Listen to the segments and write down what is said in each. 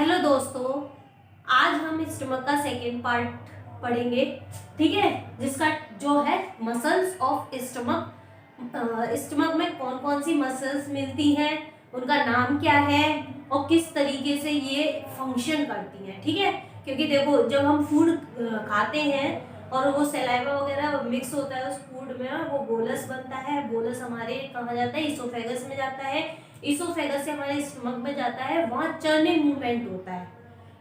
Hello दोस्तों, आज हम स्टमक का सेकेंड पार्ट पढ़ेंगे। ठीक है, जिसका जो है मसल्स ऑफ स्टमक। स्टमक में कौन कौन सी मसल्स मिलती हैं, उनका नाम क्या है और किस तरीके से ये फंक्शन करती हैं। ठीक है, क्योंकि देखो जब हम फूड खाते हैं और वो सलाइवा वगैरह मिक्स होता है उस फूड में और वो बोलस बनता है। बोलस हमारे कहाँ जाता है, इसोफेगस में जाता है। इसोफेगस से हमारे स्टमक में जाता है, वहाँ चर्निंग मूवमेंट होता है।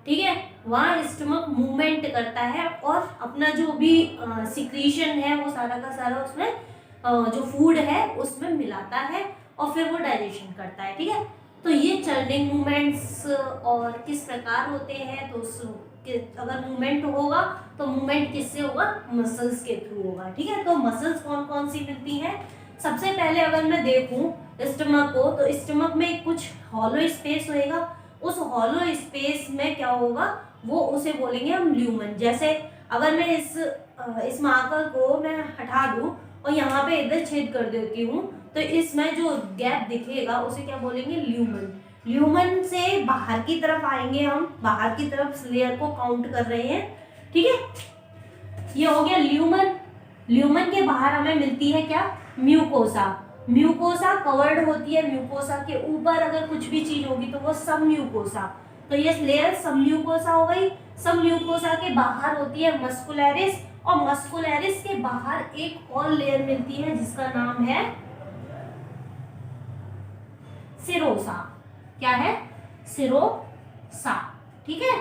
ठीक है, वहाँ स्टमक मूवमेंट करता है और अपना जो भी सिक्रीशन है वो सारा का सारा उसमें जो फूड है उसमें मिलाता है और फिर वो डाइजेशन करता है। ठीक है, तो ये चर्निंग मूवमेंट्स और किस प्रकार होते हैं, तो अगर मूवमेंट होगा तो मूवमेंट किससे होगा, मसल्स के थ्रू होगा। ठीक है, तो मसल्स कौन कौन सी मिलती हैं। सबसे पहले अगर मैं देखूं स्टमक को, तो स्टमक में कुछ हॉलो स्पेस होएगा। उस हॉलो स्पेस में क्या होगा, वो उसे बोलेंगे हम ल्यूमन। जैसे अगर मैं इस मार्कर को मैं हटा दूं और यहाँ पे इधर छेद कर देती हूँ, तो इसमें जो गैप दिखेगा उसे क्या बोलेंगे, ल्यूमन। ल्यूमन से बाहर की तरफ आएंगे, हम बाहर की तरफ लेयर को काउंट कर रहे हैं। ठीक है, ये हो गया ल्यूमन। ल्यूमन के बाहर हमें मिलती है क्या, म्यूकोसा। म्यूकोसा कवर्ड होती है, म्यूकोसा के ऊपर अगर कुछ भी चीज होगी तो वो सब म्यूकोसा। तो ये लेयर सब म्यूकोसा हो गई। सब म्यूकोसा के बाहर होती है मस्कुलरिस, और मस्कुलरिस के बाहर एक और लेयर मिलती है जिसका नाम है सिरोसा। क्या है, सिरोसा। ठीक है,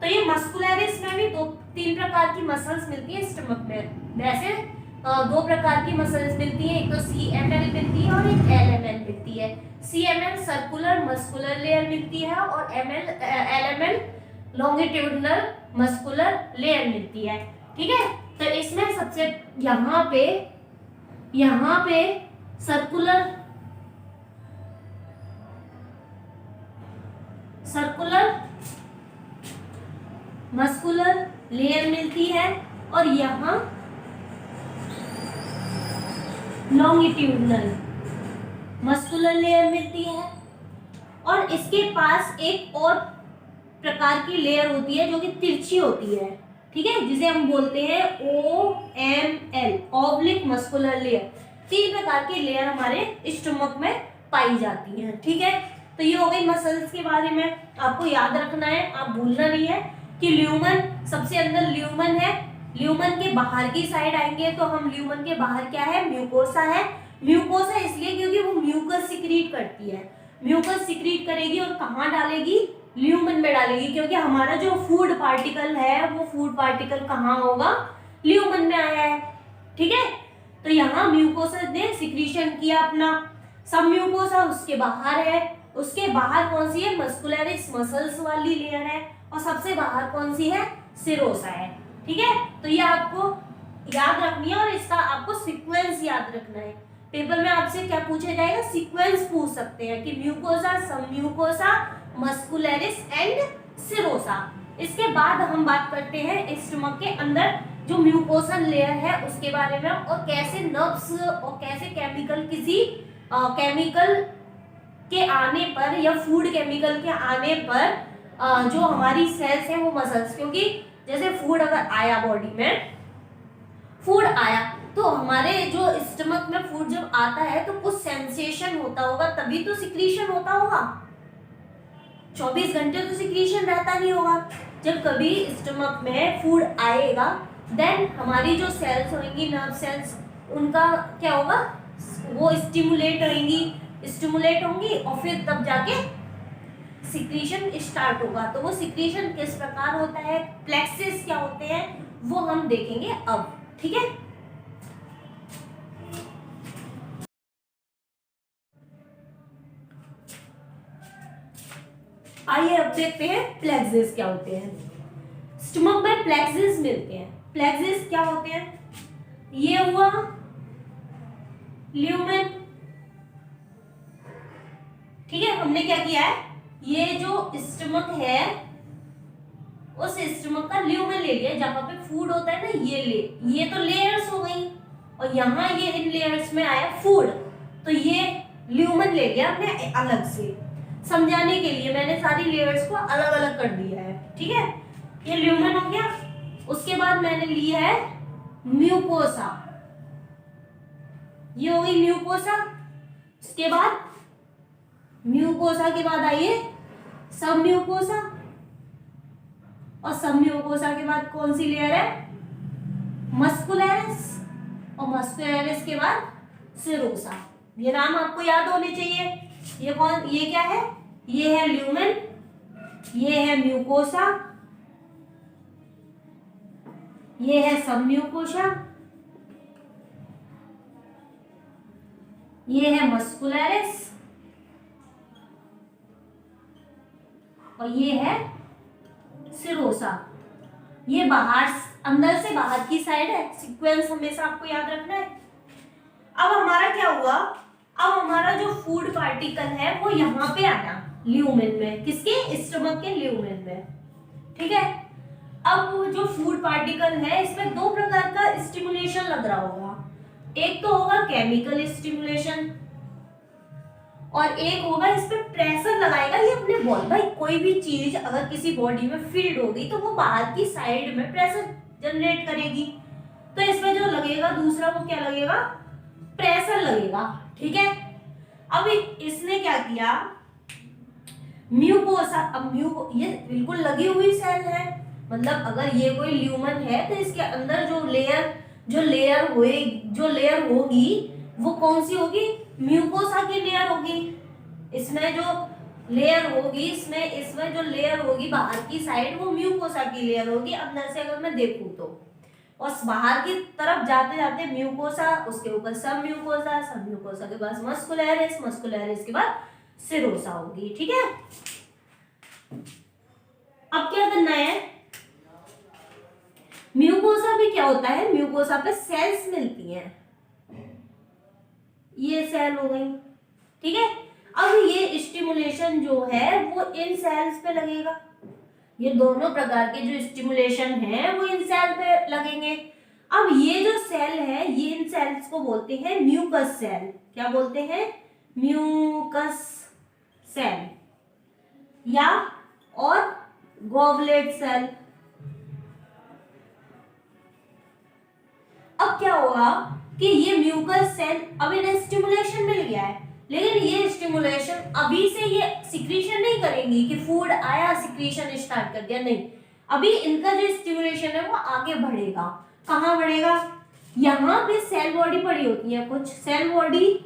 तो ये मस्कुलरिस में भी दो तीन प्रकार की मसल्स मिलती है स्टमक में। वैसे दो प्रकार की मसल्स मिलती है, एक तो CML मिलती है और एक LML मिलती है। CML सर्कुलर मस्कुलर लेयर मिलती है और LML लॉन्गिट्यूडिनल मस्कुलर लेयर मिलती है। ठीक है, तो इसमें सबसे यहाँ पे सर्कुलर मस्कुलर लेयर मिलती है और यहाँ लॉन्गिट्यूडिनल मस्कुलर लेयर मिलती है। और इसके पास एक और प्रकार की लेयर होती है जो कि तिरछी होती है। ठीक है, जिसे हम बोलते हैं OML, ऑब्लिक मस्कुलर लेयर। तीन प्रकार की लेयर हमारे स्टमक में पाई जाती है। ठीक है, तो ये हो गई मसल्स के बारे में। आपको याद रखना है, आप भूलना नहीं है कि ल्यूमन सबसे अंदर ल्यूमन है। ल्यूमन के बाहर की साइड आएंगे तो हम ल्यूमन के बाहर क्या है, म्यूकोसा है। म्यूकोसा इसलिए क्योंकि वो म्यूकस सिक्रीट करती है। म्यूकस सिक्रीट करेगी और कहाँ डालेगी, ल्यूमन में डालेगी, क्योंकि हमारा जो फूड पार्टिकल है वो फूड पार्टिकल कहाँ होगा, ल्यूमन में आया है। ठीक है, तो यहाँ म्यूकोसा ने सिक्रीशन किया अपना। सब म्यूकोसा उसके बाहर है। उसके बाहर कौन सी है, मस्कुलरिस मसल्स वाली लेयर है। और सबसे बाहर कौन सी है, सिरोसा है। ठीक है, तो ये आपको याद रखनी है और इसका आपको सीक्वेंस याद रखना है। पेपर में आपसे क्या पूछा जाएगा, सीक्वेंस पूछ सकते हैं कि म्यूकोसा, सब म्यूकोसा, मस्कुलरिस एंड सिरोसा। इसके बाद हम बात करते हैं स्टमक के अंदर जो म्यूकोसल लेयर है उसके बारे में, और कैसे नर्व्स और कैसे केमिकल किसी केमिकल के आने पर या फूड केमिकल के आने पर जो हमारी सेल्स है वो मसल्स, क्योंकि जैसे फूड अगर आया बॉडी में, फूड आया तो हमारे जो स्टमक में फूड जब आता है तो कुछ सेंसेशन होता होगा, तभी तो सिक्रीशन होता होगा। 24 घंटे तो सिक्रीशन रहता नहीं होगा। जब कभी स्टमक में फूड आएगा देन हमारी जो सेल्स होंगी, नर्व सेल्स, उनका क्या होगा, वो स्टिमुलेट होंगी और फिर तब जाके सिक्रीशन स्टार्ट होगा। तो वो सिक्रीशन किस प्रकार होता है, प्लेक्सेस क्या होते हैं, वो हम देखेंगे अब। ठीक है, आइए अब देखते हैं प्लेक्सेस क्या होते हैं। स्टमक में प्लेक्सेस मिलते हैं। प्लेक्सेस क्या होते हैं, ये हुआ ल्यूमन। ठीक है, हमने क्या किया है, ये जो स्टमक है उस स्टमक का ल्यूमन ले लिया, जहां पे फूड होता है ना, ये तो लेयर्स हो गई, और यहाँ ये इन लेयर्स में आया फूड, तो ये ल्यूमन ले लिया हमने अलग से। समझाने के लिए मैंने सारी लेयर्स को अलग अलग कर दिया है, ठीक है। ये ल्यूमेन हो गया। उसके बाद मैंने लिया है म्यूकोसा, ये हो गई म्यूकोसा। उसके बाद म्यूकोसा के बाद आइए सब म्यूकोसा, और सब म्यूकोसा के बाद कौन सी लेयर है, मस्कुलरिस, और मस्कुलरिस के बाद सिरोसा। ये नाम आपको याद होने चाहिए। ये क्या है, ये है ल्यूमेन, ये है म्यूकोसा, ये है सब म्यूकोसा, ये है मस्कुलरिस, और ये है सिरोसा। ये बाहर, अंदर से बाहर की साइड है। सीक्वेंस हमेशा आपको याद रखना है। अब हमारा क्या हुआ, अब हमारा जो फूड पार्टिकल है वो यहाँ पे आया ल्यूमेन में, किसके, स्टमक के ल्यूमेन में, ठीक है। अब जो फूड पार्टिकल है इसमें दो प्रकार का स्टिमुलेशन लग रहा होगा, एक तो होगा केमिकल स्टिमुलेशन और एक होगा इस पे प्रेशर लगाएगा ये अपने बॉडी। भाई कोई भी चीज अगर किसी बॉडी में फील्ड होगी तो वो बाहर की साइड में प्रेशर जनरेट करेगी, तो इसमें जो लगेगा दूसरा वो क्या लगेगा, प्रेशर लगेगा, ठीक है। अब इसने क्या किया, म्यूकोसा, अब ये बिल्कुल लगी हुई सेल है, मतलब अगर ये कोई ल्यूमन है तो इसके अंदर जो लेयर होगी वो कौन सी होगी, म्यूकोसा की लेयर होगी। इसमें जो लेयर होगी, इसमें जो लेयर होगी बाहर की साइड वो म्यूकोसा की लेयर होगी। अंदर से अगर मैं देखूं तो, और बाहर की तरफ जाते जाते म्यूकोसा, उसके ऊपर सब म्यूकोसा के बाद मस्कुलरिस के बाद सिरोसा होगी, ठीक है। अब क्या करना है, म्यूकोसा भी क्या होता है, म्यूकोसा पे सेल्स मिलती हैं, ये सेल हो गई, ठीक है। अब ये स्टिमुलेशन जो है वो इन सेल्स पे लगेगा, ये दोनों प्रकार के जो स्टिमुलेशन है वो इन सेल पे लगेंगे। अब ये जो सेल है ये इन सेल्स को बोलते हैं म्यूकस सेल, क्या बोलते हैं, म्यूकस सेल या और गॉबलेट सेल। अब क्या होगा कि ये म्यूकस सेल, अब इन्हें स्टिमुलेशन मिल गया है, लेकिन ये स्टिमुलेशन अभी से ये सिक्रीशन नहीं करेंगी कि फूड आया सिक्रीशन स्टार्ट कर दिया, नहीं, अभी इनका जो स्टिमुलेशन है वो आगे बढ़ेगा। कहाँ बढ़ेगा, यहाँ पे सेल बॉडी पड़ी होती है, कुछ सेल बॉडी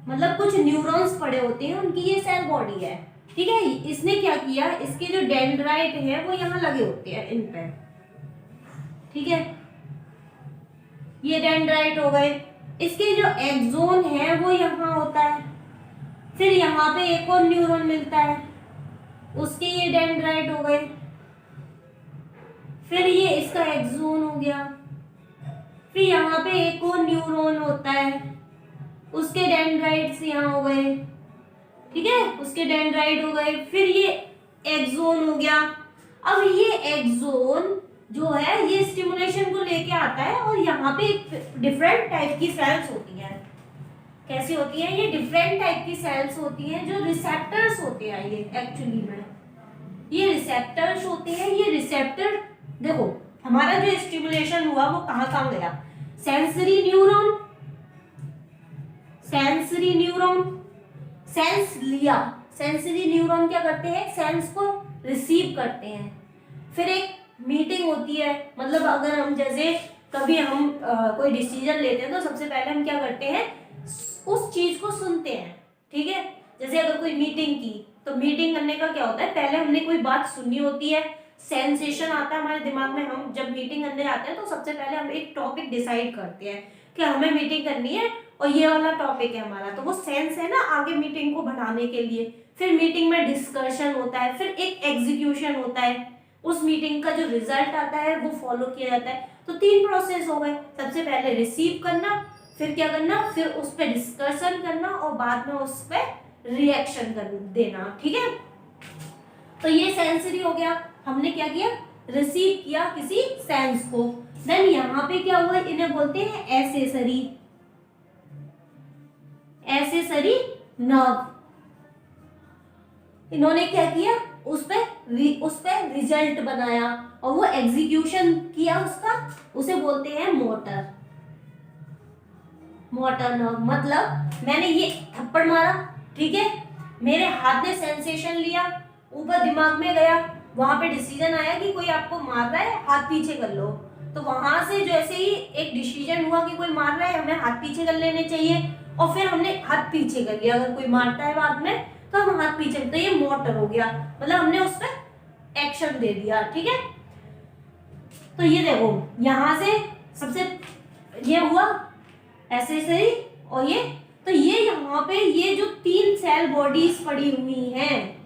मतलब कुछ न्यूरॉन्स पड़े होते हैं, उनकी ये सेल बॉडी है, ठीक है। इसने क्या किया, इसके जो डेंड्राइट है वो यहाँ लगे होते हैं इन पे, ठीक है, ये डेंड्राइट हो गए। इसके जो एक्सोन है वो यहाँ होता है, फिर यहाँ पे एक और न्यूरॉन मिलता है, उसके ये डेंड्राइट हो गए, फिर ये इसका एक्सोन हो गया, फिर यहाँ पे एक और न्यूरॉन होता है, उसके डेंड्राइट्स यहाँ हो गए, ठीक है, उसके डेंड्राइट हो गए, फिर ये एक्सोन हो गया। अब ये एक्सोन जो है ये स्टिमुलेशन को लेके आता है और यहाँ पे डिफरेंट टाइप की सेल्स होती हैं। कैसी होती है, ये डिफरेंट टाइप की सेल्स होती हैं जो रिसेप्टर्स होते हैं। ये एक्चुअली में ये रिसेप्टर्स होते हैं। ये रिसेप्टर देखो, हमारा जो स्टिमुलेशन हुआ वो कहाँ कहाँ गया, सेंसरी न्यूरॉन, सेंस लिया, सेंसरी न्यूरॉन क्या करते हैं, सेंस को रिसीव करते हैं। फिर एक मीटिंग होती है, मतलब अगर हम जैसे कभी हम कोई डिसीजन लेते हैं तो सबसे पहले हम क्या करते हैं, उस चीज को सुनते हैं, ठीक है। जैसे अगर कोई मीटिंग की तो मीटिंग करने का क्या होता है, पहले हमने कोई बात सुनी होती है, सेंसेशन आता है हमारे दिमाग में, हम जब मीटिंग करने जाते हैं तो सबसे पहले हम एक टॉपिक डिसाइड करते हैं कि हमें मीटिंग करनी है और ये वाला टॉपिक है हमारा, तो वो सेंस है ना आगे मीटिंग को बढ़ाने के लिए। फिर मीटिंग में डिस्कशन होता है, फिर एक एग्जीक्यूशन होता है, उस मीटिंग का जो रिजल्ट आता है वो फॉलो किया जाता है। तो 3 प्रोसेस हो गए, सबसे पहले रिसीव करना, फिर क्या करना, फिर उस पर डिस्कशन करना और बाद में उस पर रिएक्शन कर देना, ठीक है। तो ये सेंसरी हो गया, हमने क्या किया, रिसीव किया किसी सेंस को। देन यहाँ पे क्या हुआ, इन्हें बोलते हैं एसेसरी नर्व, इन्होंने क्या किया, उस पे रिजल्ट बनाया और वो एग्जीक्यूशन किया उसका, उसे बोलते हैं मोटर। मोटर नर्व मतलब मैंने ये थप्पड़ मारा, ठीक है, मेरे हाथ ने सेंसेशन लिया, ऊपर दिमाग में गया, वहां पे डिसीजन आया कि कोई आपको मार रहा है, हाथ पीछे कर लो। तो वहां से जैसे ही एक डिसीजन हुआ कि कोई मार रहा है, हमें हाथ पीछे कर लेने चाहिए, और फिर हमने हाथ पीछे कर लिया। अगर कोई मारता है बाद में तो हम हाथ पीछे, तो ये मोटर हो गया, मतलब हमने उस पर एक्शन दे दिया, ठीक है। तो ये देखो यहां से सबसे ये हुआ एसेसरी, और ये तो ये यहाँ पे ये जो 3 सेल बॉडीज पड़ी हुई हैं,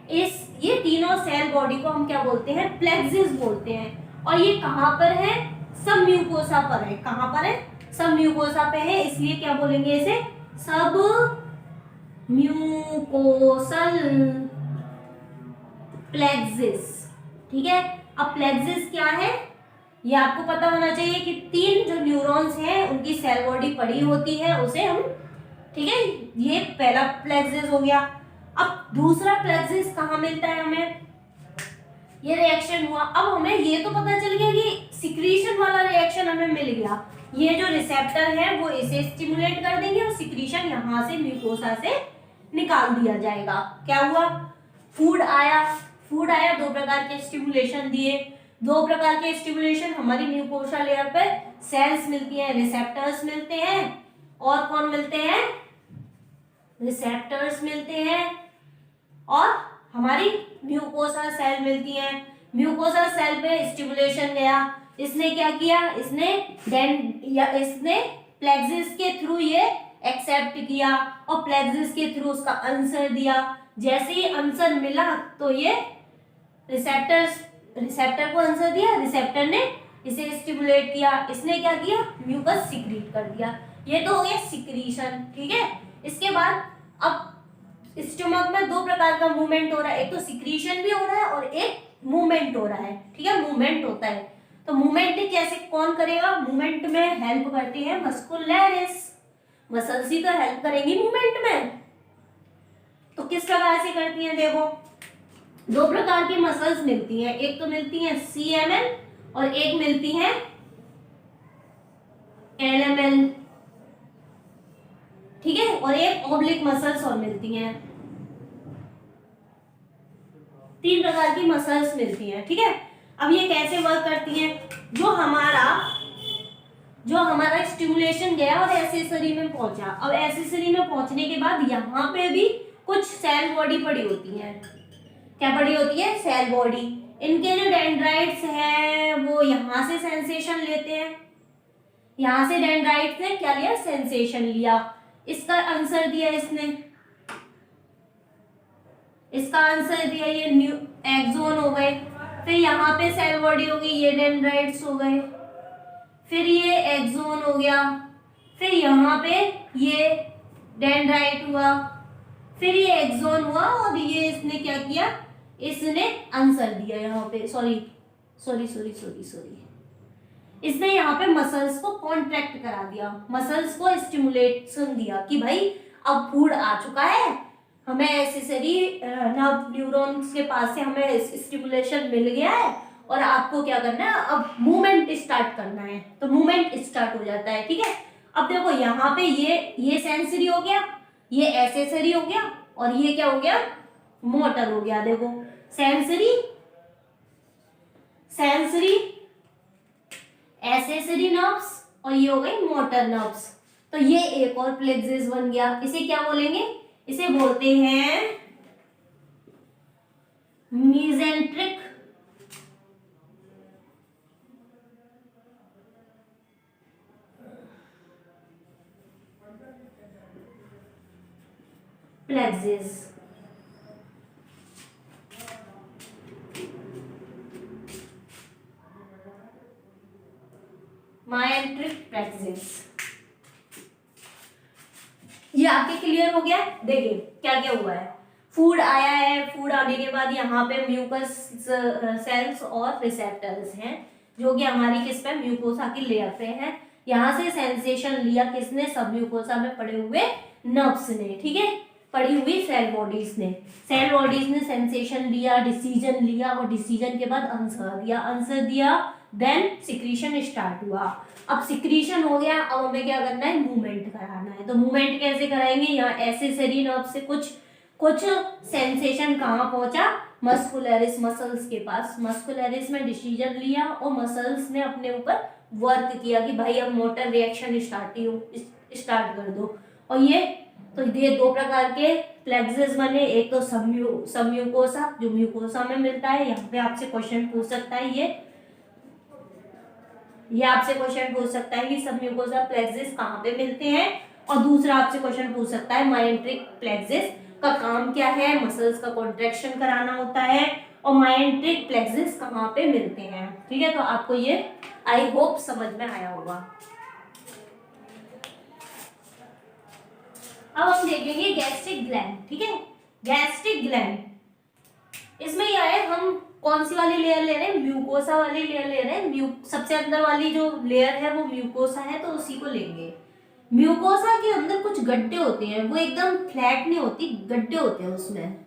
ये तीनों सेल बॉडी को हम क्या बोलते हैं, प्लेक्सिस बोलते हैं। और ये कहाँ पर है, सब म्यूकोसा पर है। कहाँ पर है, सब म्यूकोसा पे है, इसलिए क्या बोलेंगे इसे, सब म्यूकोसल प्लेक्सिस, ठीक है। अब प्लेक्सिस क्या है, ये आपको पता होना चाहिए कि 3 जो न्यूरॉन्स हैं उनकी सेल बॉडी पड़ी होती है, उसे हम, ठीक है, ये पहला प्लेक्सिस हो गया। अब दूसरा प्लेक्सिस कहाँ मिलता है हमें, ये रिएक्शन हुआ, अब हमें ये तो पता चल गया कि सिक्रीशन वाला रिएक्शन हमें मिल गया, ये जो रिसेप्टर है वो इसे स्टिमुलेट कर देंगे और सिक्रीशन यहाँ से म्यूकोसा से निकाल दिया जाएगा। क्या हुआ, फूड आया, 2 प्रकार के स्टिमुलेशन दिए, 2 प्रकार के स्टिमुलेशन, हमारी म्यूकोसा लेयर पे सेल्स मिलती हैं, रिसेप्टर्स मिलते हैं, और कौन मिलते हैं, रिसेप्टर्स मिलते हैं, और हमारी म्यूकोसा सेल मिलती हैं। म्यूकोसा सेल पे स्टिमुलेशन गया, इसने क्या किया, इसने प्लेक्सिस के थ्रू ये एक्सेप्ट किया और प्लेक्सिस के थ्रू उसका आंसर दिया। जैसे ही आंसर मिला तो ये रिसेप्टर को आंसर दिया, रिसेप्टर ने इसे स्टिमुलेट किया, इसने क्या किया, म्यूकस सिक्रीट कर दिया। ये तो हो गया सिक्रीशन, ठीक है। इसके बाद अब स्टमक में 2 प्रकार का मूवमेंट हो रहा है, एक तो सिक्रीशन भी हो रहा है और एक मूवमेंट हो रहा है, ठीक है, मूवमेंट होता है। तो मूवमेंट कैसे कौन करेगा, मूवमेंट में हेल्प करती है मस्कुलरिस, मसल्स ही तो हेल्प करेंगी मूवमेंट में। तो किस प्रकार से करती हैं, देखो 2 प्रकार की मसल्स मिलती हैं, एक तो मिलती है CML और एक मिलती है LML, ठीक है, और एक ऑब्लिक मसल्स और मिलती हैं। 3 प्रकार की मसल्स मिलती हैं, ठीक है। अब ये कैसे वर्क करती हैं, जो हमारा स्टिमुलेशन गया और एसेसरी में पहुंचा, अब एसेसरी में पहुंचने के बाद यहाँ पे भी कुछ सेल बॉडी पड़ी होती है। क्या पड़ी होती है, सेल बॉडी। इनके जो डेंड्राइट्स हैं वो यहाँ से सेंसेशन लेते हैं, यहाँ से डेंड्राइट्स ने क्या लिया, सेंसेशन लिया, इसका आंसर दिया, इसका आंसर दिया, ये न्यू एक्सोन हो गए, फिर यहाँ पे सेल बॉडी हो गई, ये डेंड्राइट्स हो गए, फिर ये एक्सोन हो गया, फिर यहाँ पे ये डेंड्राइट हुआ, फिर ये एक्सोन हुआ, और ये इसने क्या किया, इसने आंसर दिया यहाँ पे, सॉरी इसने यहाँ पे मसल्स को कॉन्ट्रैक्ट करा दिया, मसल्स को स्टिमुलेशन दिया कि भाई अब फूड आ चुका है, हमें एसेसरी नर्व न्यूरॉन्स के पास से हमें स्टिमुलेशन मिल गया है, और आपको क्या करना है, अब मूवमेंट स्टार्ट करना है, तो मूवमेंट स्टार्ट हो जाता है, ठीक है। अब देखो यहाँ पे ये सेंसरी हो गया, ये एसेसरी हो गया, और ये क्या हो गया, मोटर हो गया। देखो सेंसरी एसेसरी नर्व्स, और ये हो गई मोटर नर्व्स। तो ये एक और प्लेक्सिस बन गया, इसे क्या बोलेंगे, इसे बोलते हैं मीजेंट्रिक प्लेक्सिस। माइजेंट्रिक प्लेक्सिस, ये आपके क्लियर हो गया। देखिए क्या क्या हुआ है, फूड आया है, फूड आने के बाद यहाँ पे म्यूकस सेल्स और रिसेप्टर्स हैं जो कि हमारी किस पे, म्यूकोसा की लेयर पे है। यहाँ से सेंसेशन लिया किसने, सब म्यूकोसा में पड़े हुए नर्व्स ने, ठीक है। पढ़ी हुई सेल बॉडीज ने। सेल बॉडीज ने सेंसेशन लिया, डिसीजन लिया और डिसीजन के बाद आंसर दिया, देन सिक्रीशन स्टार्ट हुआ। अब सिक्रीशन हो गया, अब हमें क्या करना है, मूवमेंट कराना है। तो मूवमेंट कैसे कराएंगे, यहाँ एक्सेसरी नर्व से कुछ सेंसेशन कहाँ पहुंचा, मस्कुलरिस मसल्स के पास। मस्कुलरिस में डिसीजन लिया और मसल्स ने अपने ऊपर वर्क किया कि भाई अब मोटर रिएक्शन स्टार्ट कर दो। और ये दो प्रकार के प्लेक्सेस बने, एक तो सबम्यूकोसा जो म्यूकोसा में मिलता है, यहाँ पे आपसे क्वेश्चन पूछ सकता है ये आपसे क्वेश्चन पूछ सकता है कि सबम्यूकोसा प्लेक्सेस कहाँ पे मिलते हैं। और दूसरा आपसे क्वेश्चन पूछ सकता है मायोट्रिक प्लेक्सेस का काम क्या है, मसल्स का कॉन्ट्रैक्शन कराना होता है, और मायोट्रिक प्लेक्सेस कहाँ पे मिलते हैं। ठीक है, तो आपको ये आई होप समझ में आया होगा। अब हम देखेंगे गैस्ट्रिक ग्लैंड। ठीक है, गैस्ट्रिक ग्लैंड, इसमें क्या है, हम कौन सी वाली लेयर ले रहे हैं, म्यूकोसा वाली लेयर ले रहे हैं। सबसे अंदर वाली जो लेयर है वो म्यूकोसा है, तो उसी को लेंगे। म्यूकोसा के अंदर कुछ गड्ढे होते हैं, वो एकदम फ्लैट नहीं होती, गड्ढे होते हैं उसमें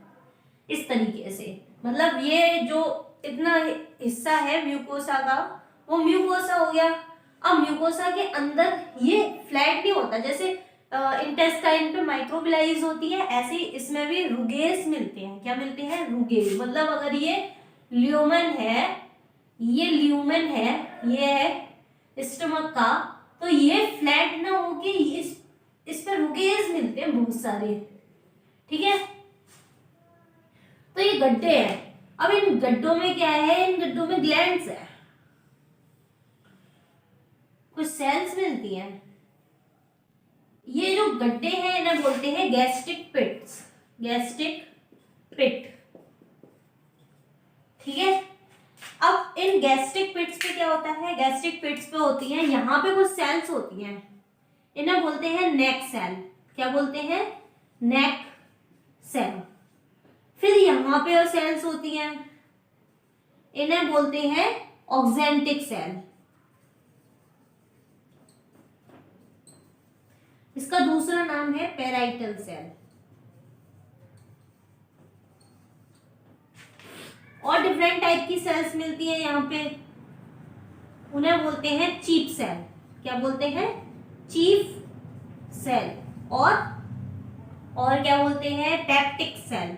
इस तरीके से। मतलब ये जो इतना हिस्सा है म्यूकोसा का, वो म्यूकोसा हो गया। अब म्यूकोसा के अंदर ये फ्लैट नहीं होता, जैसे इंटेस्टाइन पे माइक्रोबिलाइज होती है, ऐसे इसमें भी रुगेस मिलते हैं। क्या मिलते हैं, रुगेस। मतलब अगर ये ल्यूमेन है, ये है स्टमक का, तो ये फ्लैट ना होके इस पे रुगेस मिलते हैं बहुत सारे। ठीक है, तो ये गड्ढे हैं। अब इन गड्ढों में क्या है, इन गड्ढों में ग्लैंड्स है, कुछ सेल्स मिलती हैं। ये जो गड्ढे हैं इन्हें बोलते हैं गैस्ट्रिक पिट्स, गैस्ट्रिक पिट। ठीक है, अब इन गैस्ट्रिक पिट्स पे क्या होता है, गैस्ट्रिक पिट्स पे होती हैं, यहाँ पे कुछ सेल्स होती हैं, इन्हें बोलते हैं नेक सेल। क्या बोलते हैं, नेक सेल। फिर यहाँ पे और सेल्स होती हैं, इन्हें बोलते हैं ऑक्जेंटिक सेल। इसका दूसरा नाम है पेराइटल सेल। और डिफरेंट टाइप की सेल्स मिलती है यहाँ पे, उन्हें बोलते हैं चीफ सेल। क्या बोलते हैं, चीफ सेल। और क्या बोलते हैं, पेप्टिक सेल।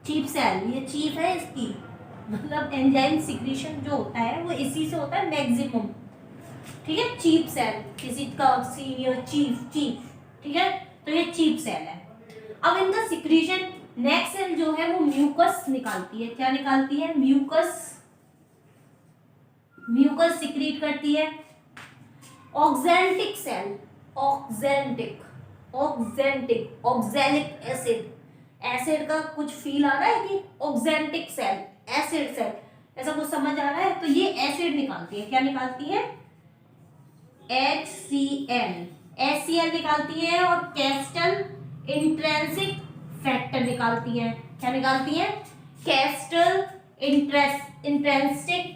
चीफ सेल, ये चीफ है इसकी, मतलब एंजाइम सिक्रीशन जो होता है वो इसी से होता है मैक्सिमम। ठीक है, चीफ सेल, किसी का सीनियर चीफ। ठीक है, तो ये चीफ सेल है। अब इनका सिक्रीशन, नेक सेल जो है वो म्यूकस निकालती है। क्या निकालती है, म्यूकस सिक्रीट करती है। ऑक्जेंटिक सेल, ऑक्जेलिक एसिड का कुछ फील आ रहा है कि ऑक्जेंटिक सेल, एसिड सेल, ऐसा कुछ समझ आ रहा है, तो ये एसिड निकालती है। क्या निकालती है, HCl निकालती है। और कैस्टल इंट्रिंसिक फैक्टर निकालती है। क्या निकालती है, कैस्टल इंट्रिंसिक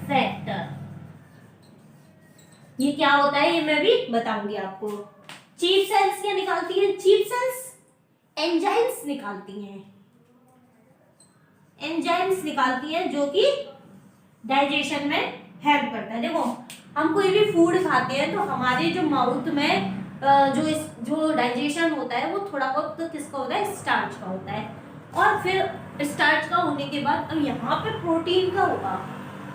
फैक्टर। ये क्या होता है, ये मैं भी बताऊंगी आपको। चीफ सेल्स क्या निकालती है, चीफ सेल्स एंजाइम्स निकालती हैं, एंजाइम्स निकालती हैं जो कि डाइजेशन में हेल्प करता है। देखो, हम कोई भी फूड खाते हैं तो हमारे जो माउथ में जो डाइजेशन होता है वो थोड़ा बहुत तो किसका होता है, स्टार्च का होता है। और फिर स्टार्च का होने के बाद अब यहाँ पे प्रोटीन का होगा।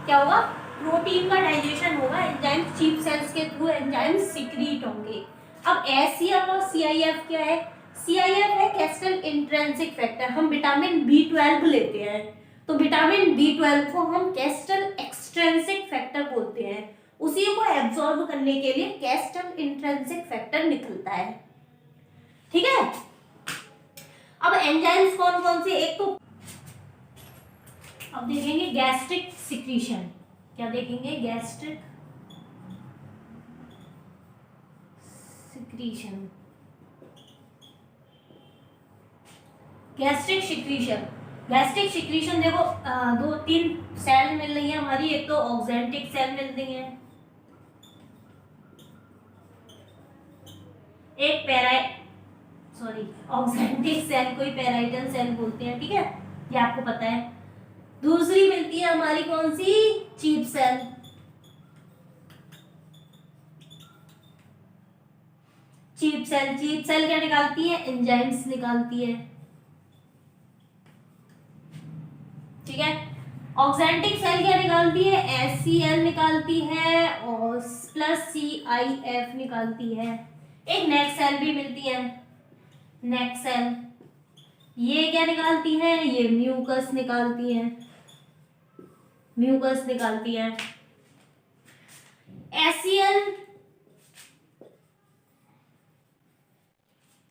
क्या होगा, प्रोटीन का डाइजेशन होगा, एंजाइम चीफ सेल्स के थ्रू एंजाइम सिक्रीट होंगे। अब HCl और CIF क्या है, CIF है कैस्टल इंट्रिंसिक फैक्टर। हम विटामिन B12 लेते हैं, तो विटामिन B12 को हम कैस्टल एक्सट्रिंसिक फैक्टर बोलते हैं। उसी को एब्जॉर्ब करने के लिए कैस्टल इंट्रिंसिक फैक्टर निकलता है। ठीक है, अब एंजाइम्स कौन कौन से, एक तो अब देखेंगे गैस्ट्रिक सिक्रीशन। क्या देखेंगे, gastric secretion. Gastric secretion, gastric secretion देखो, दो तीन सेल मिल रही है हमारी, एक तो ऑक्जेंटिक सेल मिल रही है, एक सॉरी ऑक्जेंटिक सेल कोई पेराइटल सेल बोलते हैं, ठीक है, ये आपको पता है। दूसरी मिलती है हमारी कौन सी, चीफ सेल। चीफ सेल क्या निकालती है, एंजाइम्स निकालती है, ठीक है। ऑक्जेंटिक सेल क्या निकालती है, HCl निकालती है और प्लस CIF निकालती है। एक नेक सेल भी मिलती है, नेक सेल, ये क्या निकालती है, ये म्यूकस निकालती है, म्यूकस निकालती है। HCl,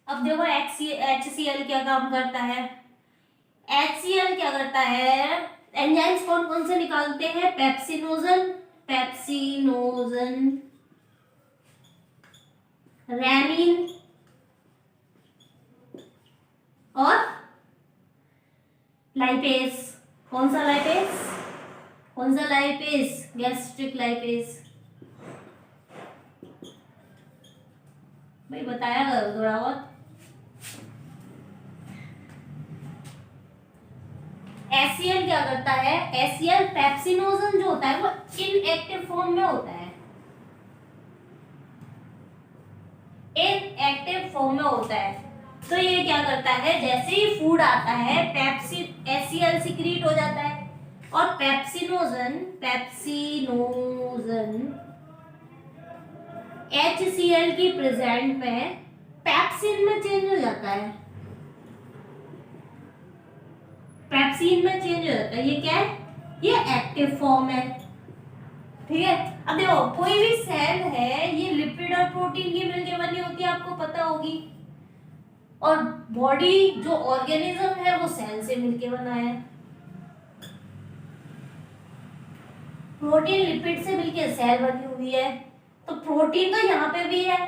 अब देखो HCl क्या काम करता है, HCl क्या करता है, एंजाइम्स कौन कौन से निकालते हैं, पेप्सिनोजन, रेनिन और लाइपेज। कौन सा लाइपेज, कौन सा लाइपेज, गैस्ट्रिक लाइपेज। भाई बताया करो थोड़ा बहुत। HCl क्या करता है, HCl पेप्सिनोजन जो होता है वो इनएक्टिव फॉर्म में होता है, इनएक्टिव फॉर्म में होता है। तो ये क्या करता है, जैसे ही फूड आता है HCl सिक्रीट हो जाता है और पेप्सिनोजन HCl की प्रेजेंट में पेप्सिन में चेंज हो जाता है, पेप्सिन में चेंज हो जाता है। ये क्या है, ये एक्टिव फॉर्म है, ठीक है। अब देखो कोई भी सेल है, ये लिपिड और प्रोटीन की मिलकर बनी होती है, आपको पता होगी, और बॉडी जो ऑर्गेनिज्म है वो सेल से मिलकर बना है, प्रोटीन लिपिड से मिलकर सेल बनी हुई है, तो प्रोटीन तो यहाँ पे भी है,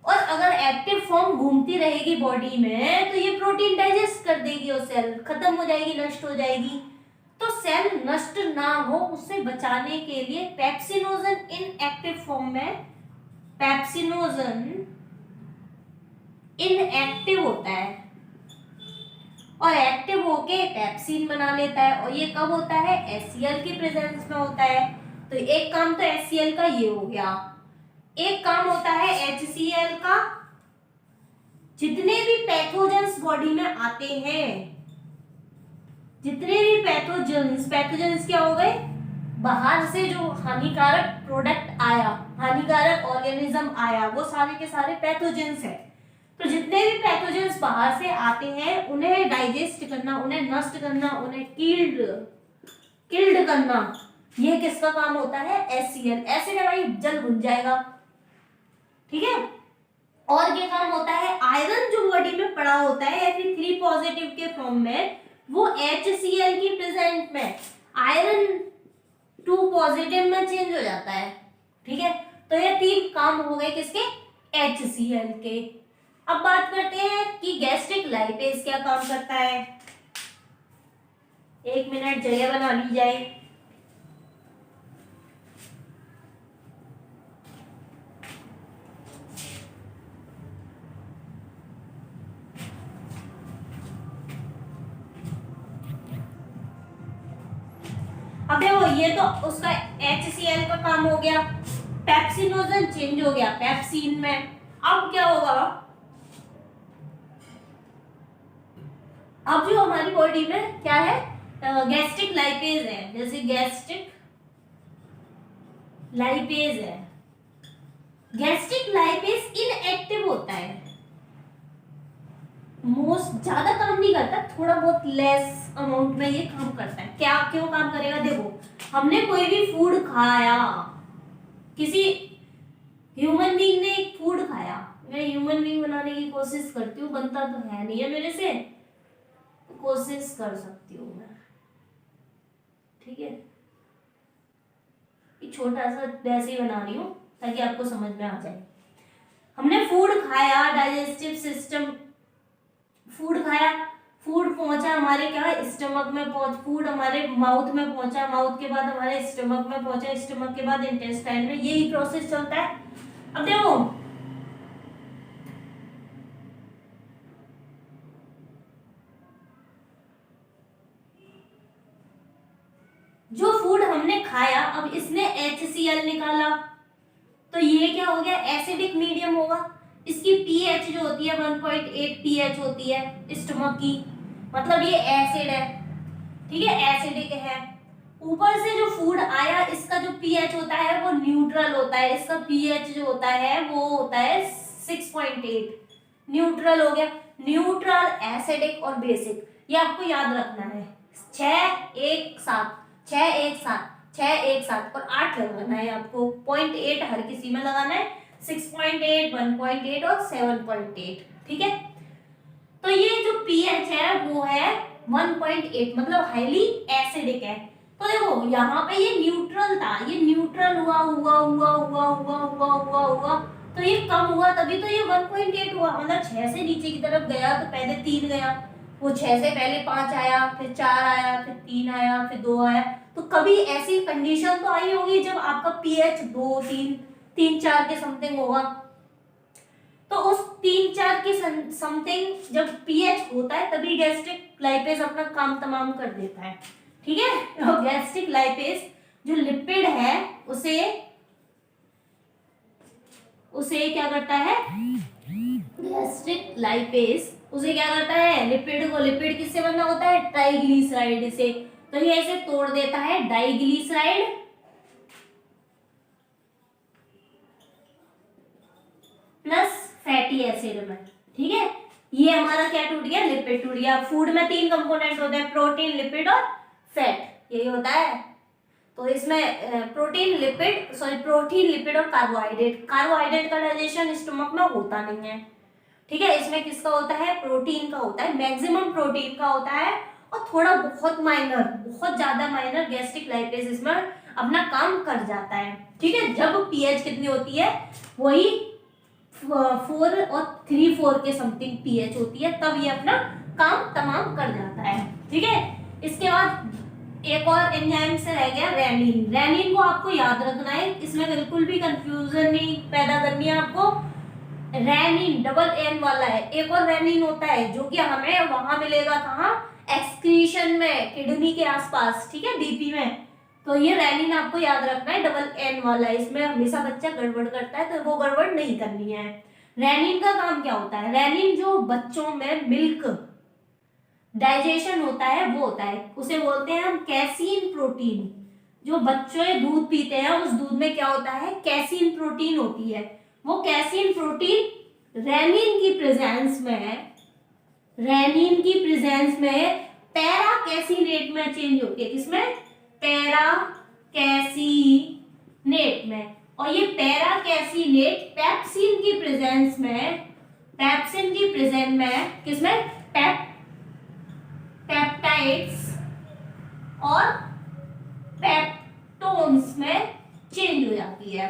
और अगर एक्टिव फॉर्म घूमती रहेगी बॉडी में तो ये प्रोटीन डाइजेस्ट कर देगी और सेल खत्म हो जाएगी, नष्ट हो जाएगी। तो सेल नष्ट ना हो उससे बचाने के लिए पेप्सिनोजन इनएक्टिव फॉर्म में, पेप्सिनोजन इनएक्टिव होता है और एक्टिव होके पेप्सिन बना लेता है, और ये कब होता है, HCl की प्रेजेंस में होता है। तो एक काम तो HCl का ये हो गया, एक काम होता है HCl का, जितने भी पैथोजेंस बॉडी में आते हैं, जितने भी पैथोजेंस क्या हो गए, बाहर से जो हानिकारक प्रोडक्ट आया, हानिकारक ऑर्गेनिज्म आया, वो सारे के सारे पैथोजेंस है। तो जितने भी पैथोजेंस बाहर से आते हैं उन्हें डाइजेस्ट करना, उन्हें नष्ट करना, उन्हें किल्ड करना, ये किसका काम होता है, HCl। ऐसे में भाई जल घुल जाएगा, ठीक है। और क्या काम होता है, आयरन जो बॉडी में पड़ा होता है Fe3 पॉजिटिव के फॉर्म में, वो HCl की प्रेजेंट में आयरन 2 पॉजिटिव में चेंज हो जाता है, ठीक है। तो ये तीन काम हो गए किसके, HCl के। अब बात करते हैं कि गैस्ट्रिक लाइपेज क्या काम करता है। 1 मिनट जगह बना ली जाए। अब देखो ये तो उसका HCl का काम हो गया, पेप्सिनोजन चेंज हो गया पेप्सिन में। अब क्या होगा, अब जो हमारी बॉडी में क्या है, गैस्ट्रिक लाइपेज है, जैसे गैस्ट्रिक लाइपेज है, गैस्ट्रिक लाइपेज इनएक्टिव होता है, मोस्ट ज्यादा काम नहीं करता, थोड़ा बहुत लेस अमाउंट में ये काम करता है। क्या क्यों काम करेगा, देखो हमने कोई भी फूड खाया, किसी ह्यूमन बीइंग ने एक फूड खाया, मैं ह्यूमन बीइंग बनाने की कोशिश करती हूँ, बनता तो है नहीं है मेरे से, कोशिश कर सकती हूँ मैं, ठीक है। छोटा सा वैसे ही बना रही हूँ ताकि आपको समझ में आ जाए। हमने फूड खाया, डाइजेस्टिव सिस्टम, फूड खाया, फूड पहुंचा हमारे क्या, स्टमक में फूड हमारे माउथ में पहुंचा, माउथ के बाद हमारे स्टमक में पहुंचा, स्टमक के बाद इंटेस्टाइन में, यही प्रोसेस चलता है। अब देखो जो फूड हमने खाया, अब इसने HCl निकाला, तो ये क्या हो गया, एसिडिक मीडियम होगा। इसकी पीएच जो होती है 1.8 पीएच होती है स्टमक की, मतलब ये एसिड है, ठीक है, एसिडिक है। ऊपर से जो फूड आया इसका जो पीएच होता है वो न्यूट्रल होता है, इसका पीएच जो होता है वो होता है 6.8, न्यूट्रल हो गया। न्यूट्रल, एसिडिक और बेसिक, ये आपको याद रखना है। 6 1 7, 6 1 7, 6 1 7 और 8 लगाना है आपको, 0.8 हर किसी में लगाना है, 6.8, 1.8 और 7.8, ठीक है। तो ये जो पीएच है वो है 1.8, मतलब हाईली एसिडिक है। तो देखो यहाँ पे ये न्यूट्रल था, ये न्यूट्रल हुआ हुआ हुआ हुआ हुआ हुआ हुआ हुआ, तो ये कम हुआ, तभी तो ये 1.8 हुआ, मतलब 6 से नीचे की तरफ गया तो पहले 3 गया, वो 6 से पहले 5 आया, फिर 4 आया, फिर 3 आया, फिर 2 आया। तो कभी ऐसी कंडीशन तो आई होगी जब आपका पीएच 2 3 4 के समथिंग होगा, तो उस 3 4 के समथिंग जब पीएच होता है तभी गैस्ट्रिक लाइपेज अपना काम तमाम कर देता है, ठीक है। और गैस्ट्रिक लाइपेज जो लिपिड है उसे क्या करता है, गैस्ट्रिक लाइपेज उसे क्या करता है, लिपिड को, लिपिड किससे बना होता है, ट्राइग्लिसराइड से, तो ये ऐसे तोड़ देता है डाइग्लिसराइड प्लस फैटी एसिड में, ठीक है। ये हमारा क्या टूट गया, लिपिड टूट गया। फूड में 3 कंपोनेंट होते हैं, प्रोटीन, लिपिड और फैट, यही होता है। तो इसमें प्रोटीन लिपिड और कार्बोहाइड्रेट, कार्बोहाइड्रेट का डाइजेशन स्टमक में होता नहीं है, ठीक है। इसमें किसका होता है, प्रोटीन का होता है, मैक्सिमम प्रोटीन का होता है, और थोड़ा बहुत माइनर, बहुत ज्यादा माइनर गैस्ट्रिक लाइपेज इसमें अपना काम कर जाता है, ठीक है। जब पीएच कितनी होती है, वही 4 और 3/4 के समथिंग पीएच होती है, तब ये अपना काम तमाम कर जाता है, ठीक है। इसके बाद एक और एंजाइम से रह गया रेनिन। रेनिन को आपको याद रखना है, इसमें बिल्कुल भी कंफ्यूजन नहीं पैदा करनी है आपको। रेनिन डबल एन वाला है। एक और रेनिन होता है जो कि हमें वहां मिलेगा, कहाँ, एक्सक्रीशन में, किडनी के आसपास, ठीक है, बीपी में। तो ये रेनिन आपको याद रखना है, डबल एन वाला। इसमें हमेशा बच्चा गड़बड़ करता है, तो वो गड़बड़ नहीं करनी है। रेनिन का काम क्या होता है, रेनिन जो बच्चों में मिल्क डाइजेशन होता है वो होता है, उसे बोलते हैं हम कैसीन प्रोटीन। जो बच्चे दूध पीते हैं उस दूध में क्या होता है, कैसीन प्रोटीन होती है। वो कैसीन प्रोटीन रेनिन की प्रेजेंस में पैरा कैसीनेट में चेंज होती है। किसमें, पैरा कैसीनेट में। और ये पैरा कैसीनेट पेप्सिन की प्रेजेंस में किसमें, पेप्टाइड्स और पेप्टोन्स में चेंज हो जाती है,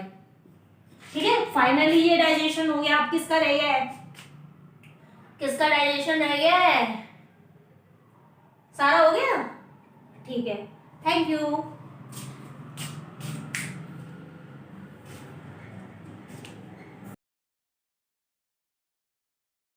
ठीक है। फाइनली ये डाइजेशन हो गया। आप किसका रह गया है, किसका डाइजेशन रह गया है, सारा हो गया, ठीक है। Thank you.